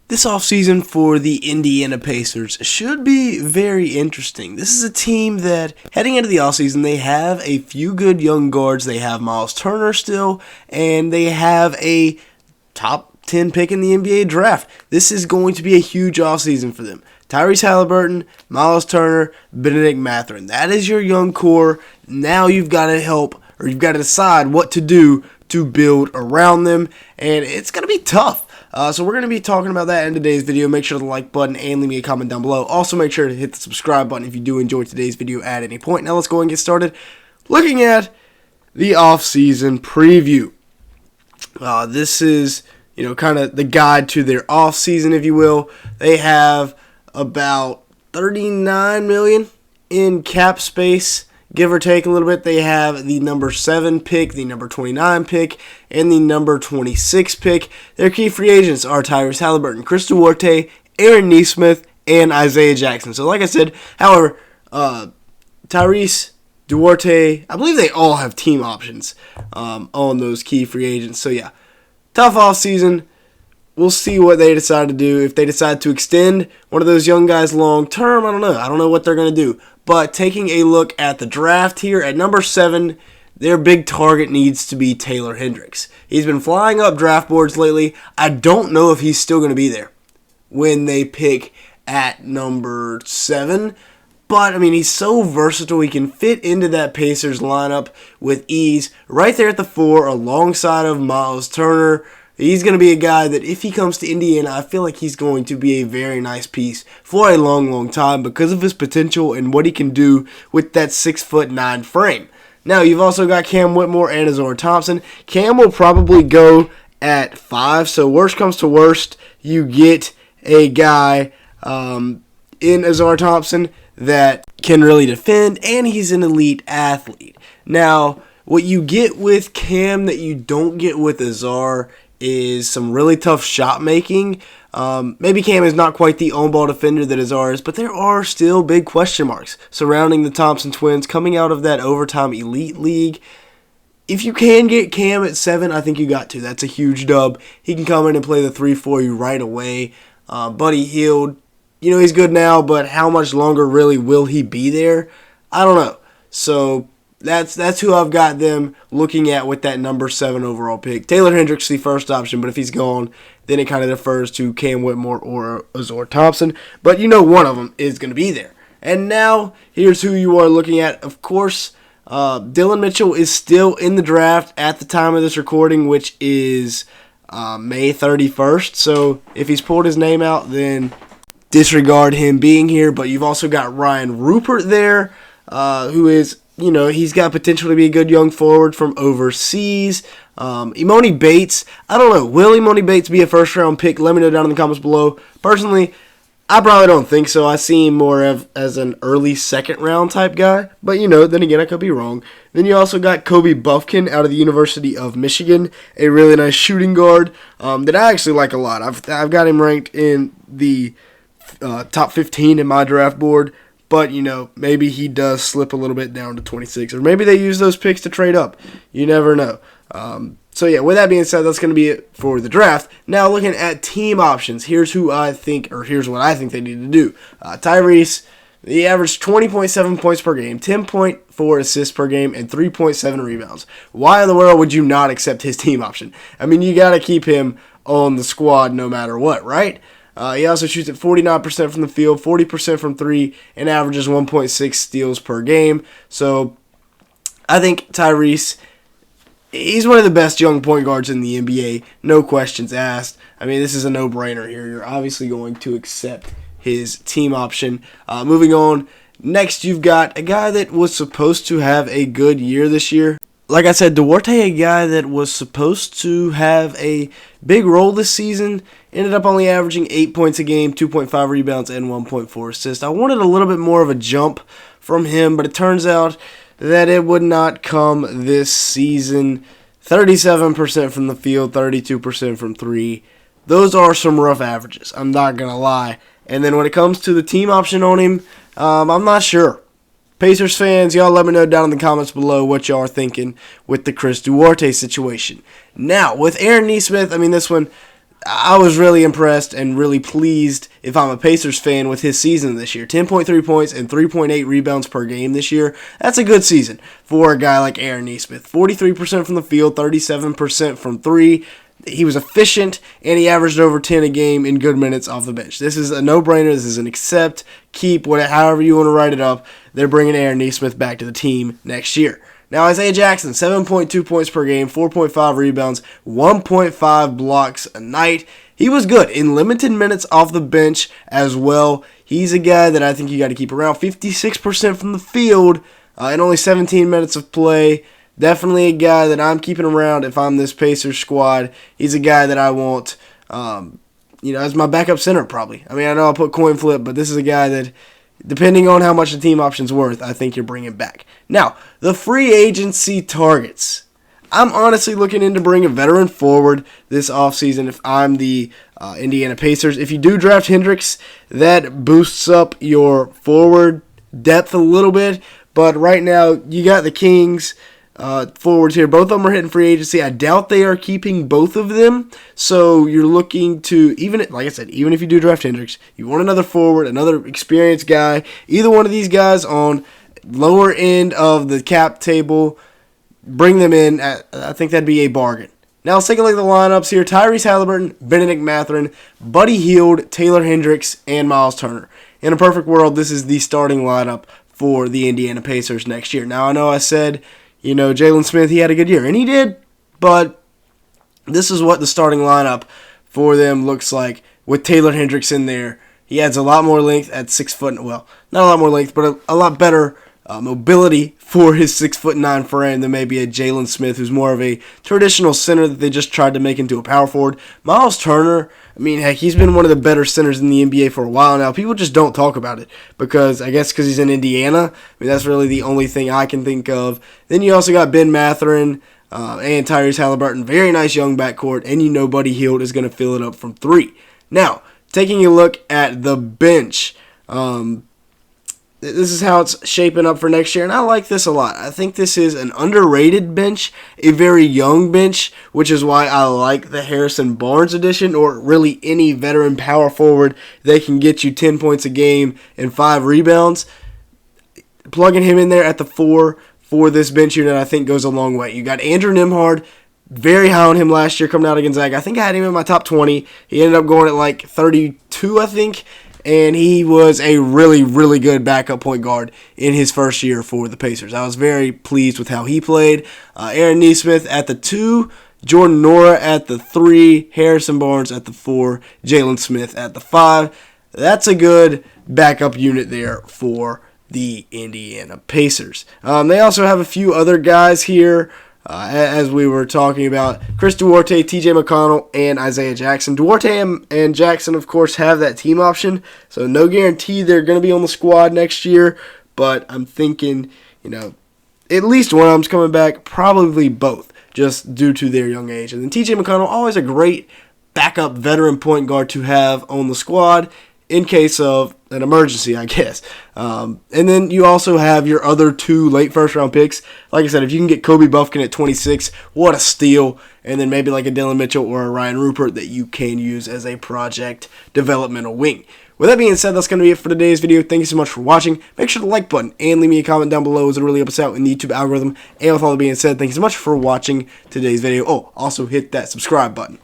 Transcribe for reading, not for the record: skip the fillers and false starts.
This offseason for the Indiana Pacers should be very interesting. This is a team that, heading into the offseason, they have a few good young guards. They have Miles Turner still, and they have a top 10 pick in the NBA draft. This is going to be a huge offseason for them. Tyrese Halliburton, Miles Turner, Benedict Mathurin. That is your young core. Now you've got to you've got to decide what to do to build around them, and it's going to be tough. So we're going to be talking about that in today's video. Make sure to like button and leave me a comment down below. Also, make sure to hit the subscribe button if you do enjoy today's video at any point. Now let's go and get started looking at the offseason preview. This is, kind of the guide to their offseason, if you will. They have about $39 million in cap space, give or take a little bit. They have the number 7 pick, the number 29 pick, and the number 26 pick. Their key free agents are Tyrese Halliburton, Chris Duarte, Aaron Nesmith, and Isaiah Jackson. So like I said, however, Tyrese, Duarte, I believe they all have team options on those key free agents. So yeah, tough offseason. We'll see what they decide to do. If they decide to extend one of those young guys long term, I don't know. I don't know what they're going to do. But taking a look at the draft here, at number 7, their big target needs to be Taylor Hendricks. He's been flying up draft boards lately. I don't know if he's still going to be there when they pick at number 7. But, he's so versatile. He can fit into that Pacers lineup with ease. Right there at the 4 alongside of Miles Turner. He's going to be a guy that if he comes to Indiana, I feel like he's going to be a very nice piece for a long, long time because of his potential and what he can do with that 6'9" frame. Now, you've also got Cam Whitmore and Azar Thompson. Cam will probably go at 5, so worst comes to worst, you get a guy in Azar Thompson that can really defend, and he's an elite athlete. Now, what you get with Cam that you don't get with Azar is some really tough shot making. Maybe Cam is not quite the on-ball defender that Azar is, but there are still big question marks surrounding the Thompson twins coming out of that overtime elite league. If you can get Cam at 7, I think you got to. That's a huge dub. He can come in and play the 3 for you right away. Buddy Hield, he's good now, but how much longer really will he be there? I don't know. So That's who I've got them looking at with that number 7 overall pick. Taylor Hendricks, the first option, but if he's gone, then it kind of defers to Cam Whitmore or Azar Thompson. But one of them is going to be there. And now, here's who you are looking at. Of course, Dillon Mitchell is still in the draft at the time of this recording, which is May 31st. So if he's pulled his name out, then disregard him being here. But you've also got Ryan Rupert there, who is, he's got potential to be a good young forward from overseas. Emoni Bates, I don't know. Will Emoni Bates be a first-round pick? Let me know down in the comments below. Personally, I probably don't think so. I see him more as an early second-round type guy. But, then again, I could be wrong. Then you also got Kobe Buffkin out of the University of Michigan, a really nice shooting guard that I actually like a lot. I've got him ranked in the top 15 in my draft board. But, maybe he does slip a little bit down to 26. Or maybe they use those picks to trade up. You never know. So, yeah, with that being said, that's going to be it for the draft. Now, looking at team options, here's what I think they need to do. Tyrese, he averaged 20.7 points per game, 10.4 assists per game, and 3.7 rebounds. Why in the world would you not accept his team option? You got to keep him on the squad no matter what, right? He also shoots at 49% from the field, 40% from 3, and averages 1.6 steals per game. So I think Tyrese, he's one of the best young point guards in the NBA, no questions asked. This is a no-brainer here. You're obviously going to accept his team option. Moving on, next you've got a guy that was supposed to have a good year this year. Like I said, Duarte, a guy that was supposed to have a big role this season, ended up only averaging 8 points a game, 2.5 rebounds, and 1.4 assists. I wanted a little bit more of a jump from him, but it turns out that it would not come this season. 37% from the field, 32% from 3. Those are some rough averages, I'm not going to lie. And then when it comes to the team option on him, I'm not sure. Pacers fans, y'all let me know down in the comments below what y'all are thinking with the Chris Duarte situation. Now, with Aaron Nesmith, this one, I was really impressed and really pleased, if I'm a Pacers fan, with his season this year. 10.3 points and 3.8 rebounds per game this year. That's a good season for a guy like Aaron Nesmith. 43% from the field, 37% from three. He was efficient, and he averaged over 10 a game in good minutes off the bench. This is a no-brainer. This is an accept, keep, whatever, however you want to write it up. They're bringing Aaron Nesmith back to the team next year. Now, Isaiah Jackson, 7.2 points per game, 4.5 rebounds, 1.5 blocks a night. He was good in limited minutes off the bench as well. He's a guy that I think you got to keep around. 56% from the field and only 17 minutes of play. Definitely a guy that I'm keeping around if I'm this Pacers squad. He's a guy that I want, as my backup center probably. I mean, I know I'll put coin flip, but this is a guy that, depending on how much the team option's worth, I think you're bringing back. Now, the free agency targets. I'm honestly looking into bringing a veteran forward this offseason if I'm the Indiana Pacers. If you do draft Hendricks, that boosts up your forward depth a little bit. But right now, you got the Kings forwards here. Both of them are hitting free agency. I doubt they are keeping both of them. So you're looking to, even if you do draft Hendricks, you want another forward, another experienced guy. Either one of these guys on lower end of the cap table, bring them in. I think that'd be a bargain. Now let's take a look at the lineups here. Tyrese Halliburton, Benedict Mathurin, Buddy Hield, Taylor Hendricks, and Miles Turner. In a perfect world, this is the starting lineup for the Indiana Pacers next year. Now I know I said, Jalen Smith, he had a good year, and he did, but this is what the starting lineup for them looks like with Taylor Hendricks in there. He adds a lot more length at 6 foot, well, not a lot more length, but a lot better mobility for his 6'9" frame than maybe a Jalen Smith, who's more of a traditional center that they just tried to make into a power forward. Miles Turner, I mean, heck, he's been one of the better centers in the NBA for a while now. People just don't talk about it because he's in Indiana. I mean, that's really the only thing I can think of. Then you also got Ben Mathurin and Tyrese Halliburton. Very nice young backcourt, and Buddy Hield is going to fill it up from three. Now, taking a look at the bench, this is how it's shaping up for next year, and I like this a lot. I think this is an underrated bench, a very young bench, which is why I like the Harrison Barnes edition, or really any veteran power forward that can get you 10 points a game and 5 rebounds. Plugging him in there at the 4 for this bench unit, I think, goes a long way. You got Andrew Nembhard, very high on him last year coming out of Gonzaga. I think I had him in my top 20. He ended up going at like 32, I think. And he was a really, really good backup point guard in his first year for the Pacers. I was very pleased with how he played. Aaron Nesmith at the 2, Jordan Nora at the 3, Harrison Barnes at the 4, Jalen Smith at the 5. That's a good backup unit there for the Indiana Pacers. They also have a few other guys here. As we were talking about, Chris Duarte, TJ McConnell, and Isaiah Jackson. Duarte and Jackson, of course, have that team option, so no guarantee they're going to be on the squad next year, but I'm thinking, at least one of them's coming back, probably both, just due to their young age. And then TJ McConnell, always a great backup veteran point guard to have on the squad in case of an emergency, I guess. And then you also have your other 2 late first-round picks. Like I said, if you can get Kobe Buffkin at 26, what a steal. And then maybe like a Dylan Mitchell or a Ryan Rupert that you can use as a project developmental wing. With that being said, that's going to be it for today's video. Thank you so much for watching. Make sure to like button and leave me a comment down below, as it really helps out in the YouTube algorithm. And with all that being said, thank you so much for watching today's video. Oh, also hit that subscribe button.